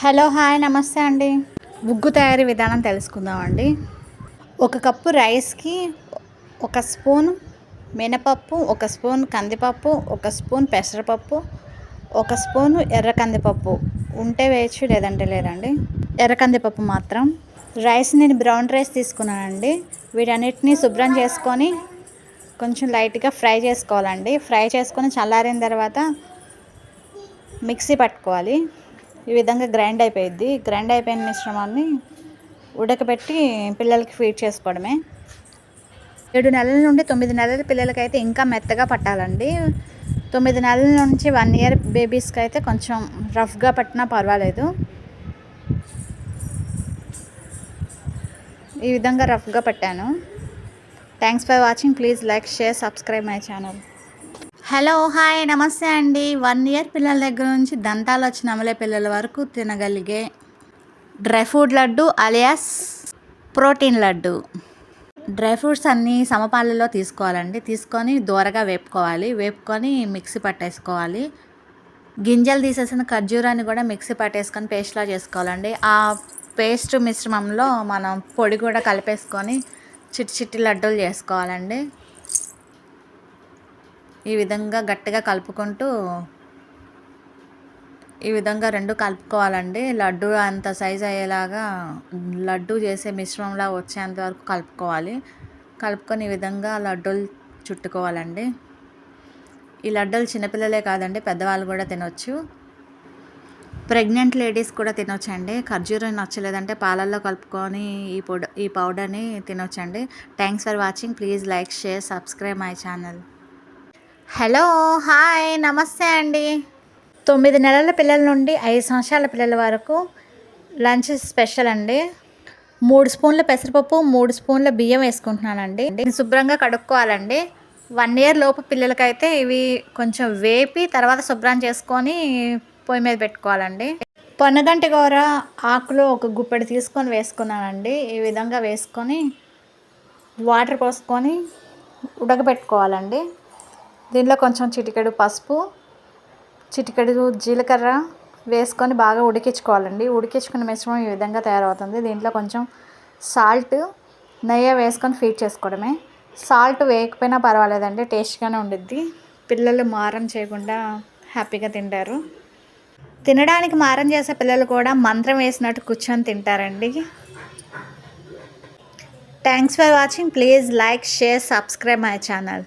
Hello hi namaste అండి. ఉగ్గు తయారీ విధానం తెలుసుకుందామండి. ఒక కప్పు రైస్కి ఒక స్పూన్ మినపప్పు, ఒక స్పూన్ కందిపప్పు, ఒక స్పూన్ పెసరపప్పు, ఒక స్పూన్ ఎర్ర కందిపప్పు ఉంటే వేయచ్చు, లేదంటే లేదండి. ఎర్ర కందిపప్పు మాత్రం. రైస్ నేను బ్రౌన్ రైస్ తీసుకున్నానండి. వీటన్నిటిని శుభ్రం చేసుకొని కొంచెం లైట్గా ఫ్రై చేసుకోవాలండి. ఫ్రై చేసుకొని చల్లారిన తర్వాత మిక్సీ పట్టుకోవాలి. ఈ విధంగా గ్రైండ్ అయిపోయింది. గ్రైండ్ అయిపోయిన మిశ్రమాన్ని ఉడకబెట్టి పిల్లలకి ఫీడ్ చేసుకోవడమే. 7 నెలల నుండి 9 నెలల పిల్లలకైతే ఇంకా మెత్తగా పట్టాలండి. 9 నెలల నుంచి 1 ఇయర్ బేబీస్కి అయితే కొంచెం రఫ్గా పట్టినా పర్వాలేదు. ఈ విధంగా రఫ్గా పట్టాను. Thanks for watching. Please like, share, subscribe my channel. Hello hi namaste అండి. 1 ఇయర్ పిల్లల దగ్గర నుంచి దంతాలు వచ్చి నమలే పిల్లల వరకు తినగలిగే dry fruit laddu alias protein laddu. Dry fruits అన్నీ సమపాలలో తీసుకోవాలండి. తీసుకొని దూరగా వేపుకొని మిక్సీ పట్టేసుకోవాలి. గింజలు తీసేసిన ఖర్జూరాన్ని కూడా మిక్సీ పట్టేసుకొని పేస్ట్లా చేసుకోవాలండి. ఆ పేస్ట్ మిశ్రమంలో మనం పొడి కూడా కలిపేసుకొని చిట్టి లడ్డూలు చేసుకోవాలండి. ఈ విధంగా గట్టిగా కలుపుకుంటూ ఈ విధంగా రెండు కలుపుకోవాలండి. లడ్డు అంత సైజు అయ్యేలాగా లడ్డు చేసే మిశ్రమంలా వచ్చేంత వరకు కలుపుకొని ఈ విధంగా లడ్డూలు చుట్టుకోవాలండి. ఈ లడ్డూలు చిన్నపిల్లలే కాదండి, పెద్దవాళ్ళు కూడా తినొచ్చు. ప్రెగ్నెంట్ లేడీస్ కూడా తినొచ్చండి. ఖర్జూరం నచ్చలేదంటే పాలల్లో కలుపుకొని ఈ పౌడర్ని తినొచ్చండి. Thanks for watching. Please like, share, subscribe my channel. Hello hi namaste అండి. 9 నెలల పిల్లల నుండి 5 సంవత్సరాల పిల్లల వరకు లంచ్ స్పెషల్ అండి. 3 స్పూన్ల పెసరపప్పు, 3 స్పూన్ల బియ్యం వేసుకుంటున్నానండి. శుభ్రంగా కడుక్కోవాలండి. 1 ఇయర్ లోపు పిల్లలకైతే ఇవి కొంచెం వేపి తర్వాత శుభ్రం చేసుకొని పొయ్యి మీద పెట్టుకోవాలండి. పొన్నగంటి కూర ఆకులు ఒక గుప్పెడు తీసుకొని వేసుకున్నానండి. ఈ విధంగా వేసుకొని వాటర్ పోసుకొని ఉడకబెట్టుకోవాలండి. దీనిలో కొంచెం చిటికెడు పసుపు, చిటికెడు జీలకర్ర వేసుకొని బాగా ఉడికించుకోవాలండి. ఉడికించుకున్న మిశ్రమం ఈ విధంగా తయారవుతుంది. దీంట్లో కొంచెం సాల్ట్, నెయ్యి వేసుకొని ఫీడ్ చేసుకోవడమే. సాల్ట్ వేయకపోయినా పర్వాలేదండి, టేస్ట్గానే ఉండిద్ది. పిల్లలు మారం చేయకుండా హ్యాపీగా తింటారు. తినడానికి మారం చేసే పిల్లలు కూడా మంత్రం వేసినట్టు కూర్చొని తింటారండి. Thanks for watching. Please like, share, subscribe my channel.